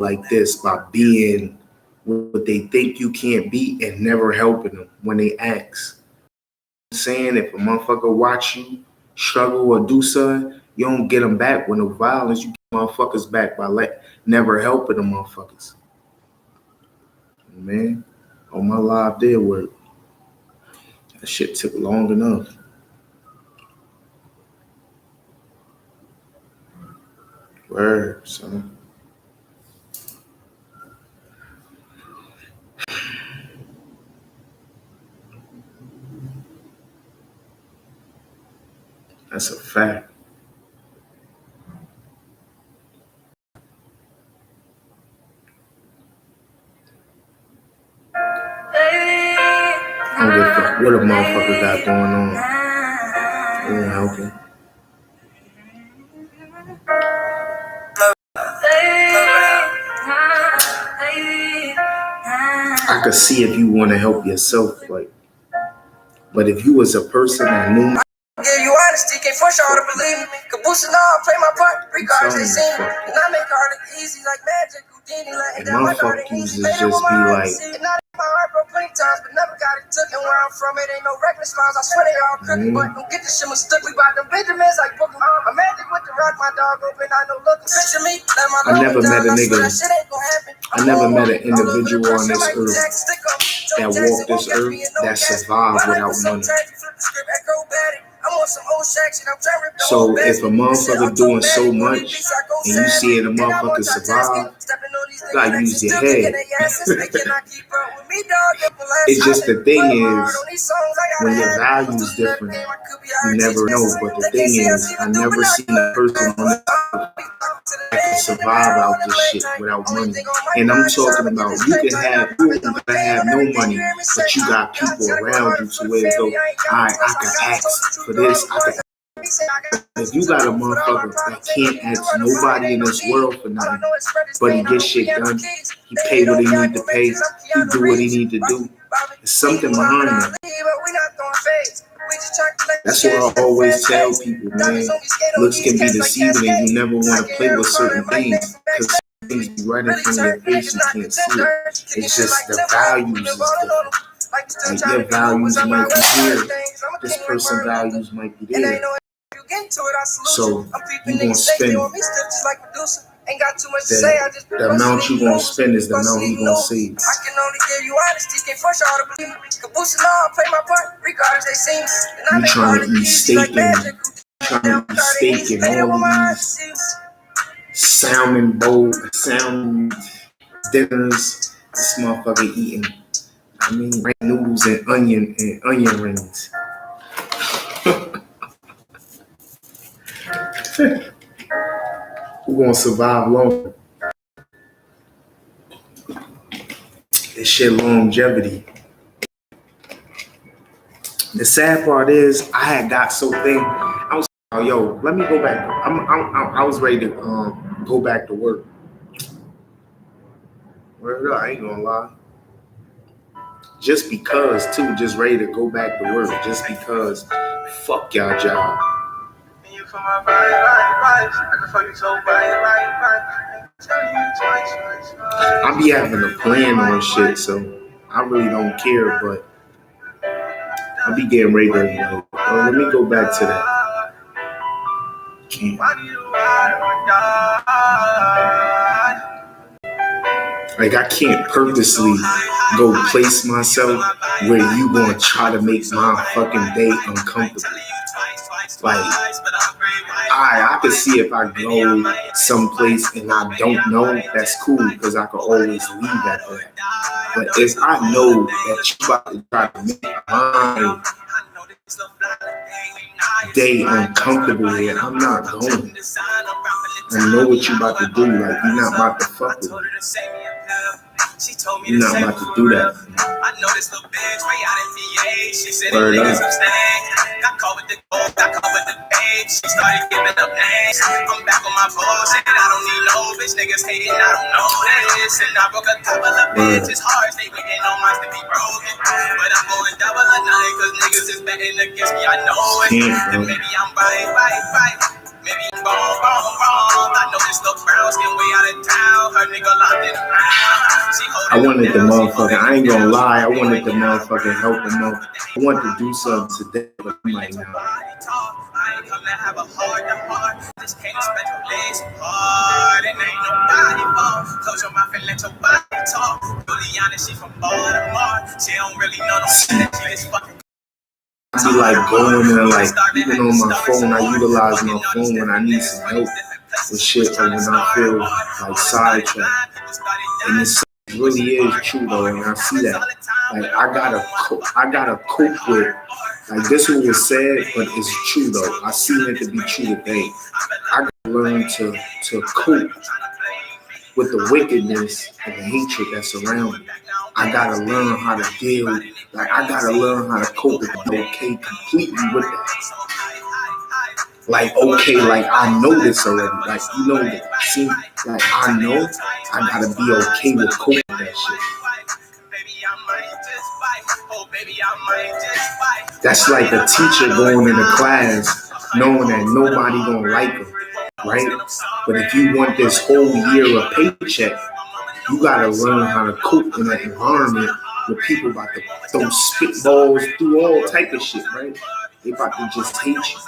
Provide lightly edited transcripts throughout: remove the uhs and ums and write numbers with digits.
like this by being what they think you can't be and never helping them when they ask. Saying if a motherfucker watch you struggle or do something, you don't get them back with no violence. You get motherfuckers back by never helping them motherfuckers. Man, on my life did work. That shit took long enough. Word, son. That's a fact. I don't give a fuck what a motherfucker got going on. It ain't helping. I could see if you want to help yourself, like, but if you was a person that knew. Give you honesty, can't force y'all to believe me. Caboose and all, play my part, regardless they see me. And I make art easy like magic, Houdini, like and my fuck yous is just be like. And I my heart broke plenty times, but never got it took. And where I'm from, it ain't no reckless lines. I swear they all crooked, but don't get this shit mistook. We bought them Benjamins like Pokemon. I'm magic with the rock, my dog open. I know looking. Picture me, I never met a nigga. I never met an individual on this earth that walked this earth that survived without money. So if a motherfucker doing so much and you see a motherfucker survive, you gotta use your head. It's just the thing is, when your value is different, you never know. But the thing is, I never seen a person on this earth that can survive out this shit without money. And I'm talking about you can have no money, but you got people around you to where it go, alright, I can ask for this, I can. If you got a motherfucker that can't ask nobody in this world for nothing, but he gets shit done, he pay what he need to pay, he do what he need to do, there's something behind that. That's what I always tell people, man. Looks can be deceiving and you never want to play with certain things because things be right in front of your face, you can't see it. It's just the values is different. Like your values might be here, this person's values might be there. So you gonna spend the amount you gonna spend is the amount you gonna save. I can only give you honesty, can't force y'all to believe me. Caboose and all, play my part, regardless they see me. You trying to eat steak and all these salmon bowl, salmon dinners. This motherfucker eating. I mean, noodles and onion rings. Who gonna survive longer? This shit longevity. The sad part is, I had got so thin. I was, yo, let me go back. I was ready to go back to work. Word up, I ain't gonna lie. Just because, too, just ready to go back to work. Just because, fuck y'all job. I be having a plan on shit, so I really don't care, but I be getting ready to, let me go back to that. Like, I can't purposely go place myself where you gonna try to make my fucking day uncomfortable. Like, I can see if I go someplace and I don't know, that's cool, because I can always leave after that. But if I know that you about to try to make my day uncomfortable here, I'm not going. I know what you about to do. Like, you're not about to fuck with me. You're not about to do that. Word up. Got caught with the gold, got caught with the page. She started giving up names. I'm back on my bullshit. I don't need no bitch. Niggas hating, I don't know this. And I broke a couple of bitches hard. They waiting on mine to be broken. But I'm going double or nothing. Cause niggas is betting against me. I know it. And maybe I'm right. Maybe I wanted the motherfucker, I ain't gonna lie, I wanted the motherfucker help him out. I wanted to do something today, but I'm like, nah. I be like going there, like even on my phone, I utilize my phone when I need some help with shit, or when I feel like sidetracked. And this really is true though, and I see that. Like I gotta cope with. Like this one was sad, but it's true though. I seen it to be true today. I gotta learn to cope with the wickedness and the hatred that's around me. I gotta learn how to deal. Like I gotta learn how to cope with the okay completely with that. Like okay, like I know this already. Like you know that. See, like I know I gotta be okay with coping with that shit. That's like a teacher going into class knowing that nobody gonna like them, right? But if you want this whole year of paycheck, you gotta learn how to cope in that environment where people about to throw spitballs, do all type of shit, right? They about to just hate you.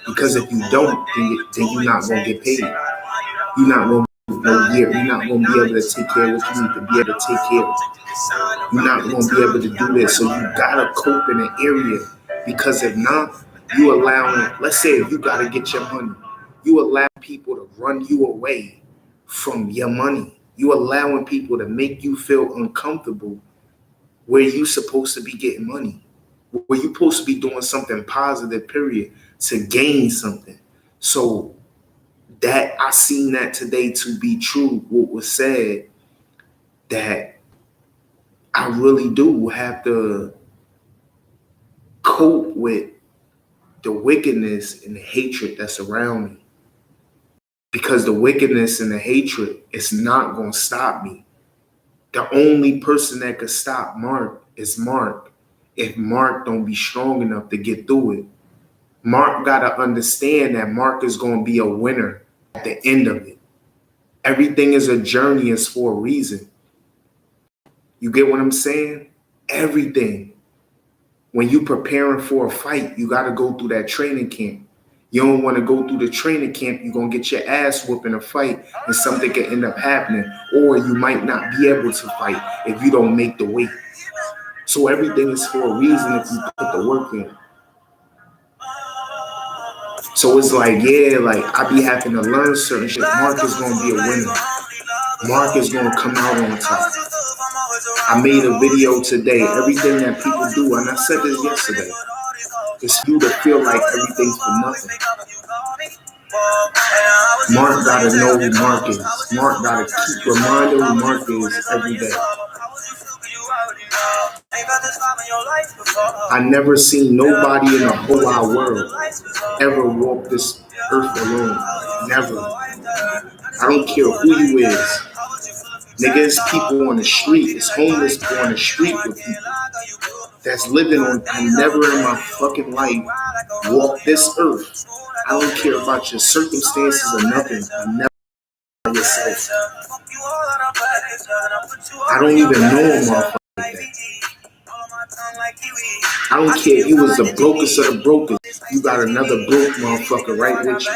Because if you don't, then you're not gonna get paid. You're not gonna you're not gonna be able to take care of what you need to be able to take care of. You're not gonna be able to do this. So you gotta cope in an area. Because if not, you allow, let's say if you gotta get your money, you allow people to run you away from your money. You allowing people to make you feel uncomfortable where you supposed to be getting money, where you supposed to be doing something positive, period, to gain something. So that I seen that today to be true, what was said, that I really do have to cope with the wickedness and the hatred that's around me. Because the wickedness and the hatred is not going to stop me. The only person that could stop Mark is Mark. If Mark don't be strong enough to get through it. Mark got to understand that Mark is going to be a winner at the end of it. Everything is a journey, is for a reason. You get what I'm saying? Everything. When you preparing for a fight, you got to go through that training camp. You don't want to go through the training camp. You're going to get your ass whooped in a fight and something can end up happening. Or you might not be able to fight if you don't make the weight. So everything is for a reason if you put the work in. So it's like, yeah, like I be having to learn certain shit. Mark is going to be a winner. Mark is going to come out on top. I made a video today. Everything that people do, and I said this yesterday, it's you to feel like everything's for nothing. Mark got to know who Mark is. Mark got to keep reminding who Mark is every day. I never seen nobody in the whole wide world ever walk this earth alone. Never. I don't care who you is. Nigga, it's people on the street. It's homeless people on the street with people that's living on. I never in my fucking life walked this earth. I don't care about your circumstances or nothing. I never by yourself. I don't even know a motherfucker like that. I don't care if you was the brokest of the brokest. You got another broke motherfucker right with you.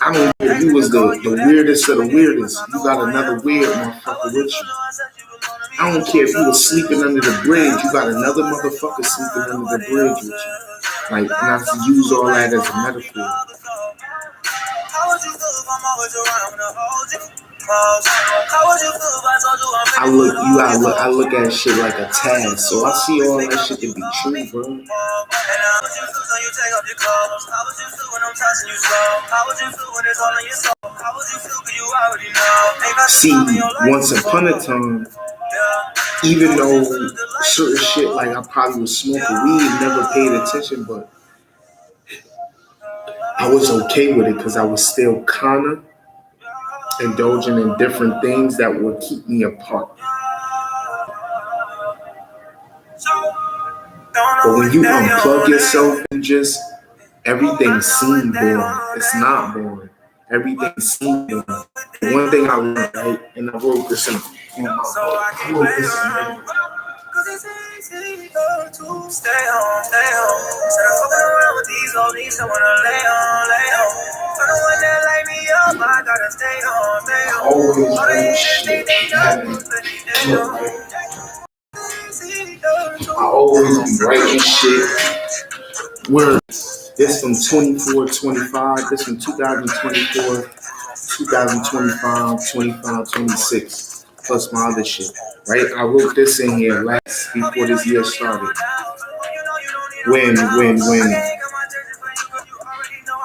I don't care if you was the weirdest of the weirdest. You got another weird motherfucker with you. I don't care if you was sleeping under the bridge. You got another motherfucker sleeping under the bridge with you. Like, not to use all that as a metaphor. I look at shit like a task, so I see all that shit to be true, bro. See, once upon a time, even though certain shit, like I probably was smoking weed, never paid attention, but I was okay with it because I was still kind of indulging in different things that would keep me apart. But when you unplug yourself and everything seems boring. It's not boring. Everything seems boring. One thing I learned, right, and I wrote this in my book. Cause it's easy to stay home. Instead of fucking around with these old niggas, I wanna lay on. For the one that light me up, I gotta stay home. Always I always be writing shit. Word. This from 24-25. This from 2024, 2025, 25, 26. Plus my other shit. Right? I wrote this in here last before this year started. When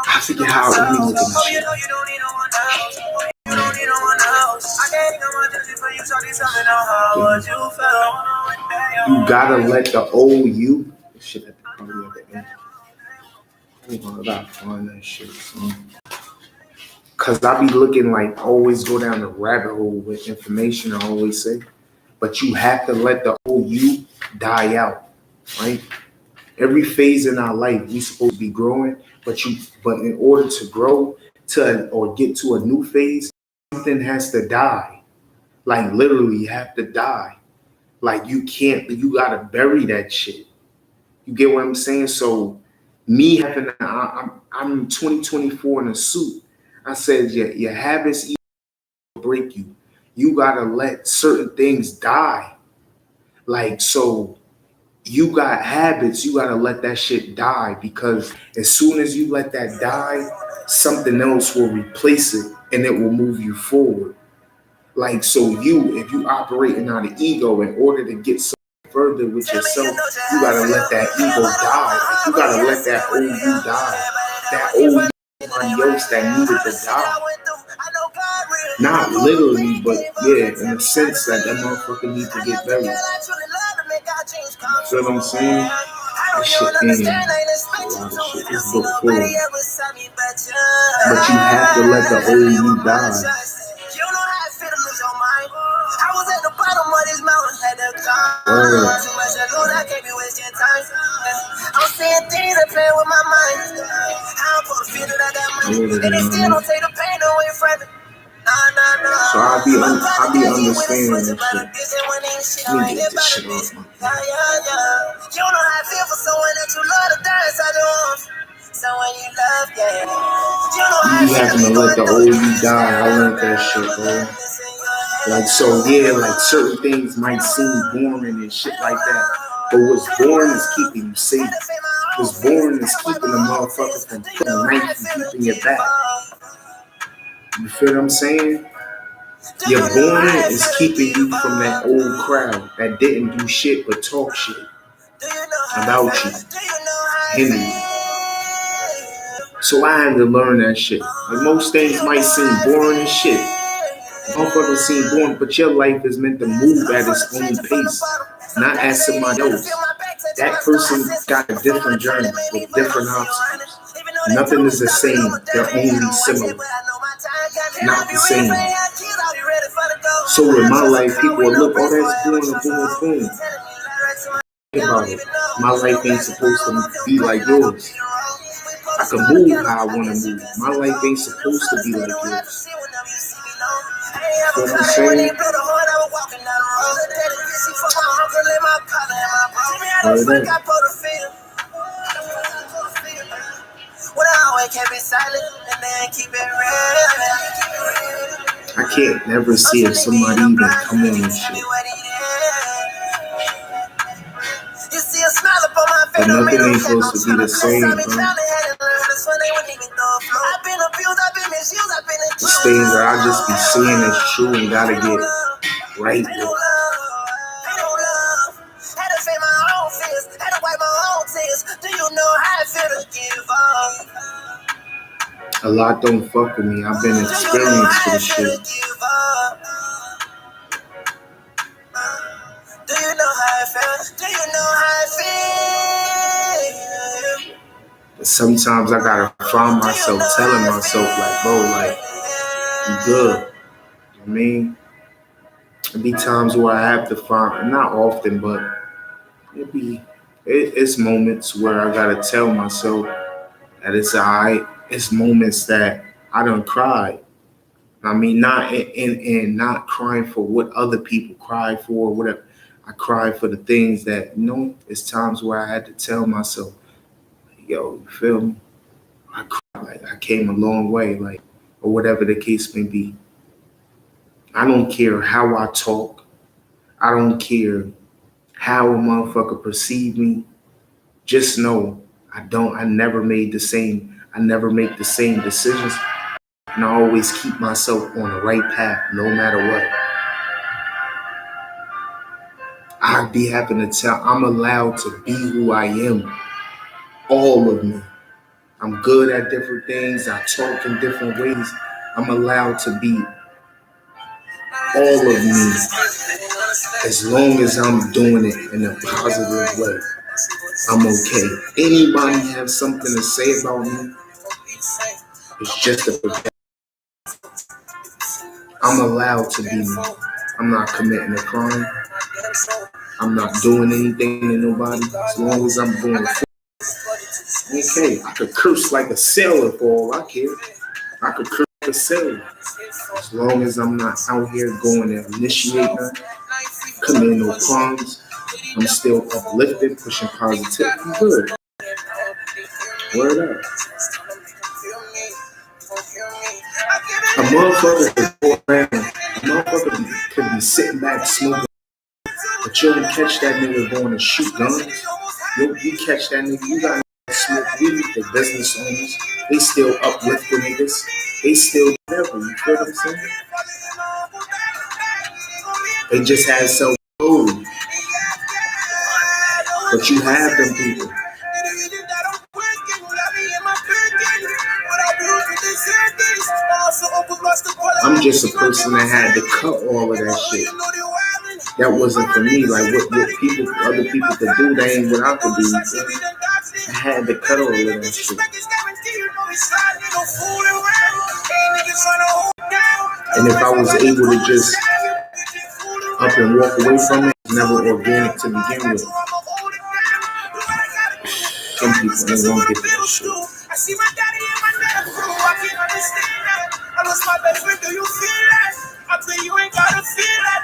I forget how let me look at this shit. You gotta let the old you shit at the party at the end. Hold on, I gotta find that shit, son. Cause I be looking like always go down the rabbit hole with information I always say. But you have to let the old you die out, right? Every phase in our life, we supposed to be growing, but in order to grow or get to a new phase, something has to die. Like literally, you have to die. Like you gotta bury that shit. You get what I'm saying? So me having, I'm 2024 in a suit. I said, your habits either break you. You gotta let certain things die. Like, so you got habits, you gotta let that shit die, because as soon as you let that die, something else will replace it and it will move you forward. Like, so if you operating out of ego in order to get so further with yourself, you gotta let that ego die. Like, you gotta let that old you die. That old else that needed to die. Not literally, but yeah, in the sense that motherfucker needs to get buried. See what I'm saying? That shit ain't a lot of shit. This book full. But you have to let the old you die. I was at the bottom of this mountain, had to climb. Too much alone, I can't be wasting time. I'm seeing things that play with my mind. I don't put a feel that I got money, and they still don't take the pain away from me. So I be understanding this shit. Let me get this shit off my phone. You don't know how I feel for someone that you love to die inside your arms. Someone you love, yeah. You having to let the old you die. I learned that shit, bro. Like, so yeah, like certain things might seem boring and shit like that. But what's boring is keeping you safe. What's boring is keeping the motherfucker from putting a knife and keeping your back. You feel what I'm saying? Your boring is keeping you from that old crowd that didn't do shit but talk shit about you, hinder you. So I had to learn that shit. Like, most things might seem boring and shit. Motherfuckers seem boring, but your life is meant to move at its own pace, not as somebody else. That person got a different journey with different obstacles. Nothing is the same. They're only similar. Not the same. So in my life, people will look, oh, that's boom. Think about it. My life ain't supposed to be like yours. I can move how I want to move. My life ain't supposed to be like yours. You know what I'm saying? I can't never see if somebody even come on and shit. But nothing ain't supposed to be the same, bro. There's things that I just be seeing as true and gotta get right with. A lot don't fuck with me. I've been experienced with shit. Do you know how I feel? Do you know how I feel? But sometimes I gotta find myself telling myself, like, bro, like, you good. You know what I mean? There be times where I have to find, not often, but it's moments where I gotta tell myself, That it's alright. It's moments that I done cried. I mean, not in not crying for what other people cry for, or whatever. I cried for the things that, it's times where I had to tell myself, yo, you feel me? I cried, like I came a long way, like, or whatever the case may be. I don't care how I talk. I don't care how a motherfucker perceive me. Just know I never I never make the same decisions. And I always keep myself on the right path no matter what. I be having to tell, I'm allowed to be who I am. All of me. I'm good at different things. I talk in different ways. I'm allowed to be all of me as long as I'm doing it in a positive way. I'm okay. Anybody have something to say about me? It's just a protect. I'm allowed to be me. I'm not committing a crime. I'm not doing anything to nobody. As long as I'm doing it. Okay, I could curse like a sailor for all I care. I could curse like a sailor. As long as I'm not out here going and initiating, committing no crimes, I'm still uplifted, pushing positive. I'm good. Word up. A motherfucker could be sitting back smoking, but you don't catch that nigga going to shoot guns. You catch that nigga, you got smoke weed, the business owners, they still uplifting niggas. They still whatever, you feel what I'm saying? They just had self-control. But you have them people. I'm just a person that had to cut all of that shit. That wasn't for me. Like what other people could do, that ain't what I could do. I had to cut all of that shit. And if I was able to just up and walk away from it, it's never organic to begin with. Some people ain't gonna get that shit. I see my daddy and my dad crew. I can't understand that. I lost my best friend. Do you feel that? I tell you ain't gotta feel that.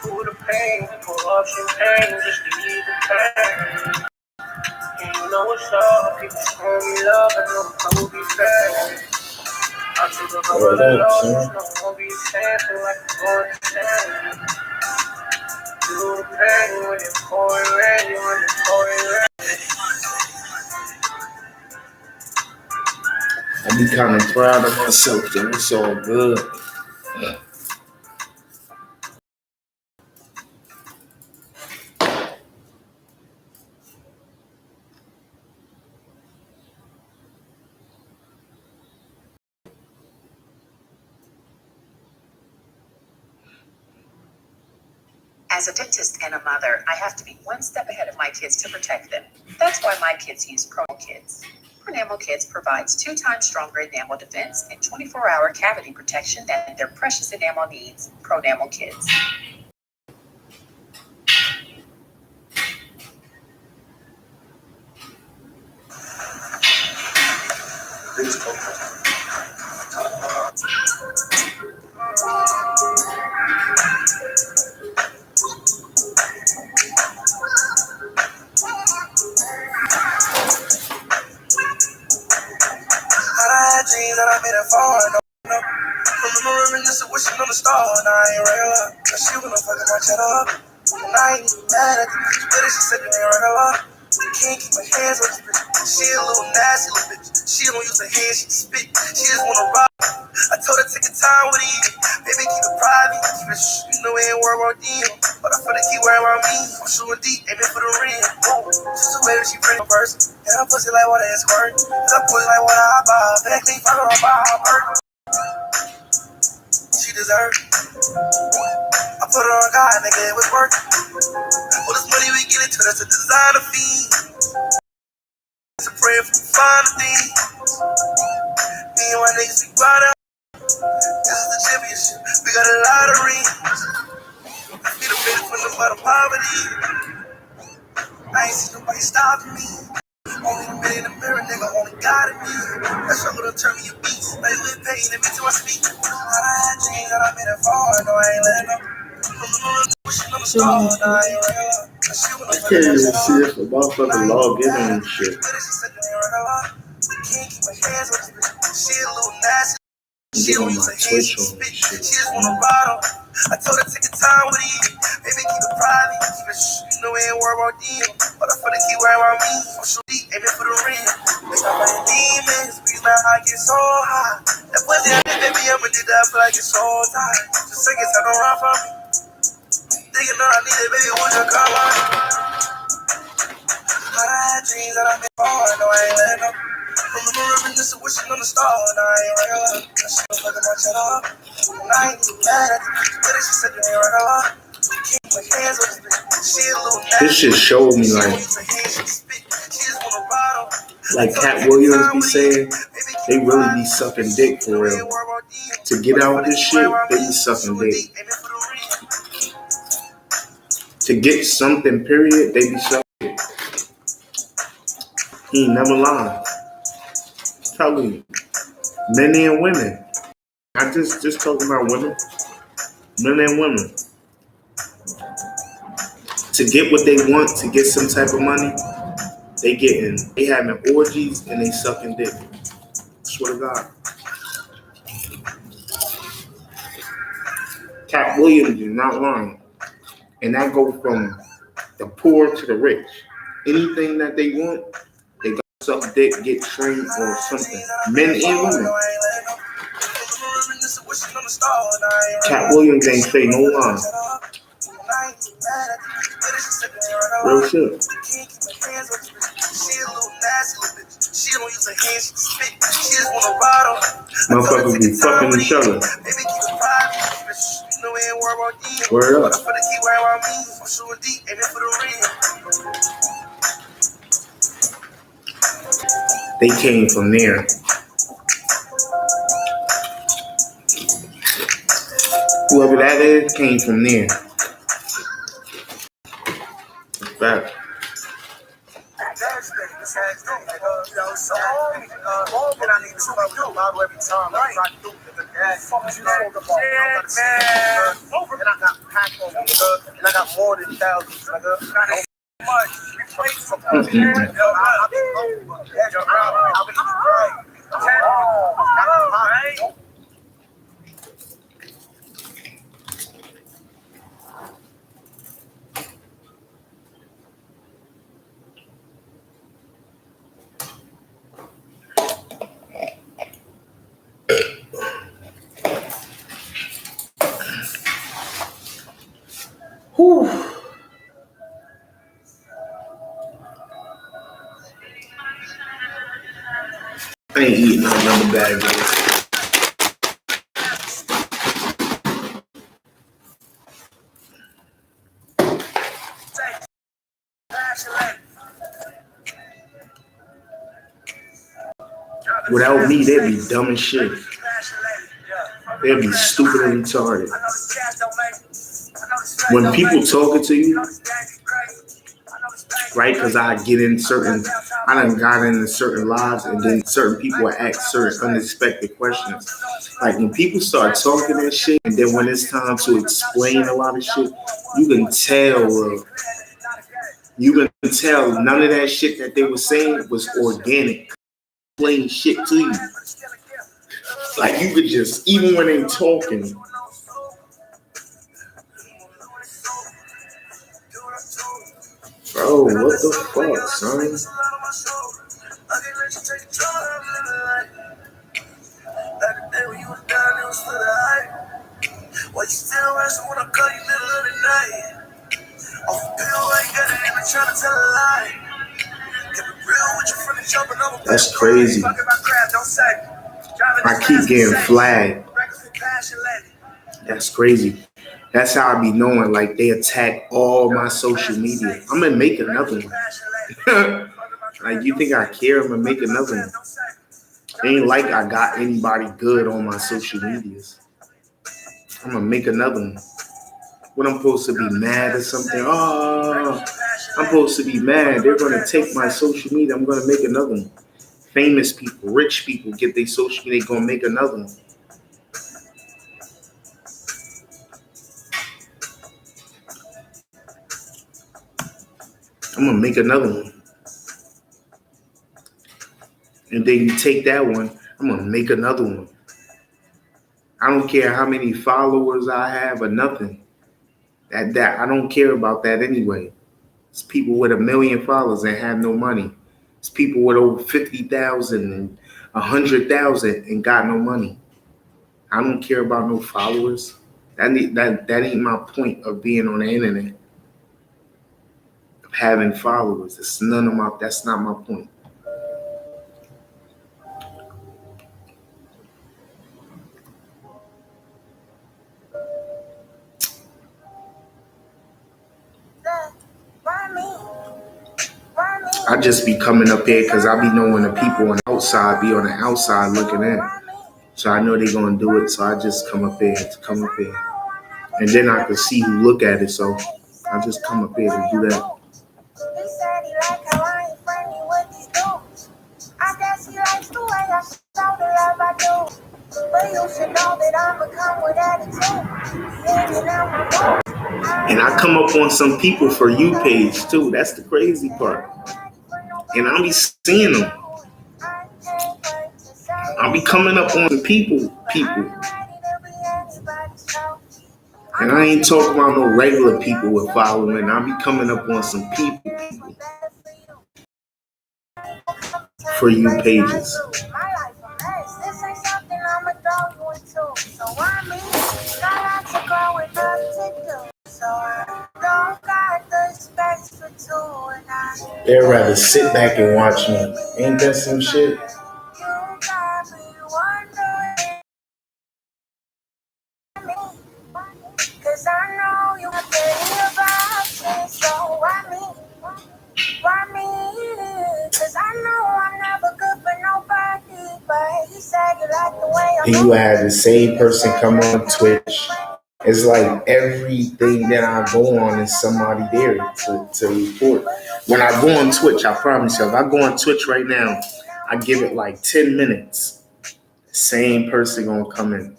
Through the pain, pull up champagne just to ease the pain. And you know what's up? People show me love and I will be fair. I took a couple of losses, no one be chance like I'm going to stand. Through the pain when it's pouring rain, when it's pouring rain. I be kind of proud of myself, though. It's all good. Yeah. As a dentist and a mother, I have to be one step ahead of my kids to protect them. That's why my kids use Pronamel Kids. Pronamel Kids provides 2 times stronger enamel defense and 24-hour cavity protection than their precious enamel needs. Pronamel Kids. Dreams that I made it far, no. Remember reminiscing, wishing on the star, and I ain't real. Cause she wanna fucking my chat up. And I ain't even mad at the bitch, but she said you ain't regular. Can't keep my hands on this bitch. She a little nasty little bitch. She don't use her hands, she spit. She just wanna rob. I told her take your time with it. Baby, keep it private. Keep it you know it ain't worth our deal. But I feel like keep worrying about me. I'm shooting deep, aiming for the ring. She's a baby, she bring a person. And her pussy like water is squirt. Her pussy like water, I buy her. Back they fuck her up, buy her hurt. She deserve. I put her on God, nigga, it was work. All this money we get into, that's a designer fee. It's a prayer for finer things. Me and my niggas, we grind out. This is the championship. We got a lottery. I feel the baby from the bottom poverty. I ain't seen nobody stopping me. it in the mirror, nigga, only God in me. That struggle to turn me a beast. Like with pain, and bitch, I speak. I had dreams that I've been in for, no, I ain't letting up. Wishing on the star, now I ain't regular. I can't even see if the motherfucker log in on shit. Get on my Twitch on this shit. She just wanna bottle. I told her take your time with it. Baby, keep it private. Keep it you know we ain't worried about them. But I feel like keep worrying about me. I'm so deep, aiming for the ring. They got my demons. Squeeze my heart, get so high. That pussy, baby, I'ma do that. I feel like it's so tight. Just take it, time to run from me. Thinking that I need it, baby, would you come on? I had dreams that I've been for, no, I ain't letting up. Remember reminiscing, wishing on the star, and I ain't regular. She was fucking my shit up. And I ain't even mad at it. But she said you ain't regular. Keep my hands on this bitch. She a little nasty. This shit showed me like Cat Williams be saying, they really be sucking dick for real. To get out this shit, they be sucking dick. To get something, period, they be sucking dick. He ain't never lying. Telling you, men and women. I just talking about women, men and women. To get what they want, to get some type of money, they having orgies and they sucking dick. Swear to God. Cat Williams is not lying, and that go from the poor to the rich. Anything that they want, they got suck dick, get trained or something. Men and women. Cat Williams ain't say no lie. Real shit. Motherfuckers be fucking each other. Word up. They came from there. Whoever that is came from there. Fact. And I got more than thousands. Whew. I ain't eating another bag of this. Without me, they'd be dumb as shit. They'd be stupid and retarded. When people talking to you, right? Because I done got into certain lives, and then certain people will ask certain unexpected questions. Like when people start talking that shit, and then when it's time to explain a lot of shit, you can tell. You can tell none of that shit that they were saying was organic. Explain shit to you. Like you could just, even when they talking. Bro, what the fuck, son? That's crazy. I keep getting flagged. That's crazy. That's how I be knowing, like, they attack all my social media. I'm gonna make another one. Like, you think I care? I'm gonna make another one. Ain't like I got anybody good on my social medias. I'm gonna make another one. When I'm supposed to be mad or something, oh, I'm supposed to be mad. They're going to take my social media. I'm going to make another one. Famous people, rich people get their social media. They're going to make another one. I'm going to make another one. And then you take that one. I'm going to make another one. I don't care how many followers I have or nothing. That I don't care about that anyway. It's people with 1 million followers and have no money. It's people with over 50,000 and 100,000 and got no money. I don't care about no followers. That ain't my point of being on the internet. Of having followers. That's not my point. I just be coming up here because I be knowing the people on the outside be on the outside looking in. So I know they gonna do it. So I just come up here. And then I can see who look at it. So I just come up here to do that. He said he like how I ain't friendly with these dudes. I guess he likes the way I show the love I do. But you should know that I'ma come with attitude. Hanging out my boat. And I come up on some people for you page too. That's the crazy part. And I'll be seeing them. I'll be coming up on people. And I ain't talking about no regular people with following. I'll be coming up on some people for you pages. They'd rather sit back and watch me. Ain't that some shit? Cause I know you have to hear about it, so why me? Why me? Cause I know I'm never good for nobody, but he said you like the way I'm. And you have the same person come on Twitch. It's like everything that I go on is somebody there to report. When I go on Twitch, I promise you, if I go on Twitch right now, I give it like 10 minutes. Same person gonna come in.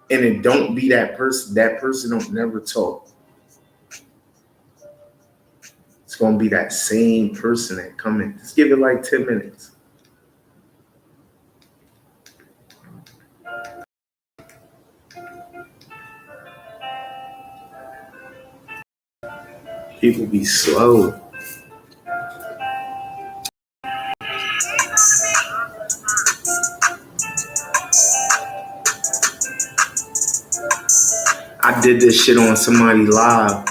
And it don't be that person. That person don't never talk. It's gonna be that same person that come in. Just give it like 10 minutes. People be slow. I did this shit on somebody live.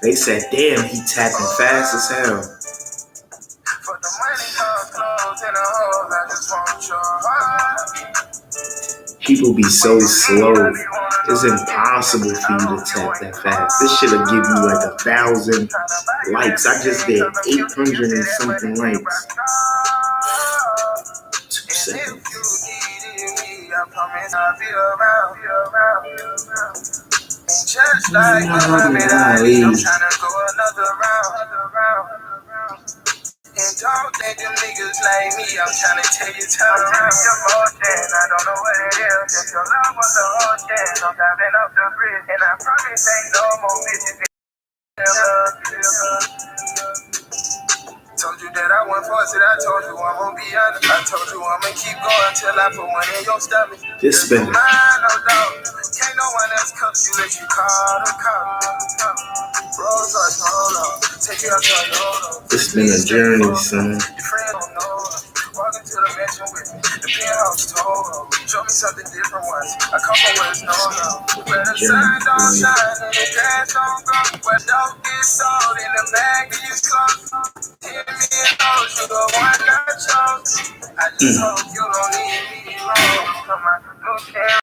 They said, damn, he tapping fast as hell. People be so slow. It's impossible for you to tap that fast. This shit'll give you like 1,000 likes. I just did 800 and something likes. 2 seconds. Just like Muhammad Ali, I'm trying to go another round. And don't think them niggas like me, I'm trying to take your time around. Your fortune, I don't know what it is. If your love was the ocean, I'm diving up the bridge. And I promise ain't no more bitches. Told you that I went for it, I told you I'm gonna be honest. I told you I'm gonna keep going till I put one in your stomach. This been mine, no doubt. Can't no one else come you let you call the cop. Rose or hold up. Take you out to a load. It's been a journey, son. Your friend don't know. Walk into the mansion with me. The penthouse told. Show me something different once. A couple words, no. Where the sun don't shine and the grass don't grow. Where dope gets sold and the bag is closed. Hit me and those, you the one I chose. I just hope you don't leave me alone. Come on, no care.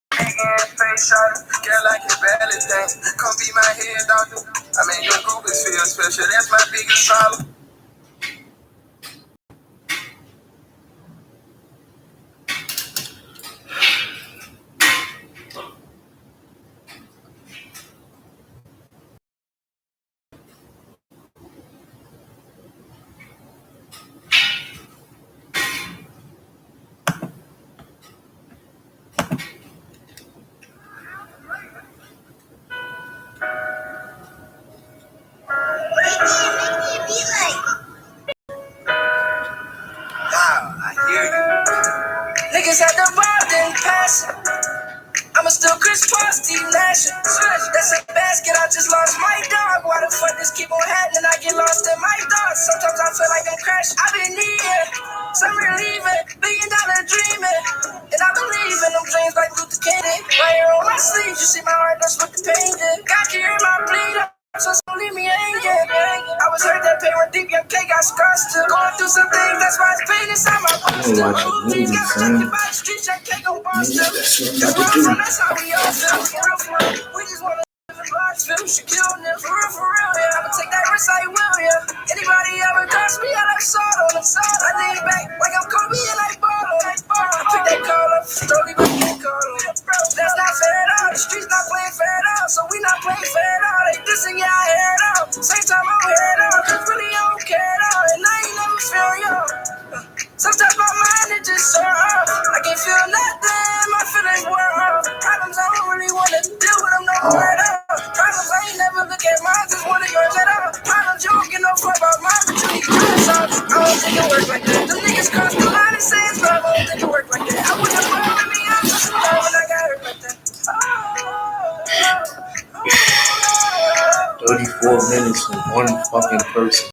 Face shot, girl, like your belly thing. Come be my head doctor. I mean, your groupies feel special. That's my biggest problem. on Steve Nash. That's a basket, I just lost my dog. Why the fuck this keep on happening? I get lost in my thoughts. Sometimes I feel like I'm crashing. I've been needing some relieving, $1 billion dreaming. And I believe in them dreams like Luther King. Right here on my sleeve, you see my heart, that's what the pain did. God can hear my bleed. So leave me hanging. I was hurt that pain went deep, young K got scars too. Going through some things, that's why it's pain inside my bones too. Movies got rejected by the streets, young K gon' boss too. That's where I'm from, that's how we all feel. For real, we just wanna live in large film, she kill them. For real, yeah. I'ma take that risk, I will, yeah. Anybody ever cross me, I like salt on the side. I lean back like I'm Kobe and I ball on. I pick that call up, slowly but get call on. That's not fair at all, the streets not playing fair at all, so we not playing fair at all. They dissing, yeah, I hear it all. Same time I'm hear it all, cause really I don't care at all, and I ain't never feel yo. Sometimes my mind is just so off. I can't feel nothing, my feelings were off. Problems I don't really wanna deal with them no more at all. Problems I ain't never look at mine, just one of yours at all. Problems you don't get no fuck about mine, but you need to solve. I don't think it works like that. Them niggas cross the line and say it's love, I don't think it works like that. I wouldn't fuck with me, I'm just in love when I got hurt like that. 34 minutes with one fucking person.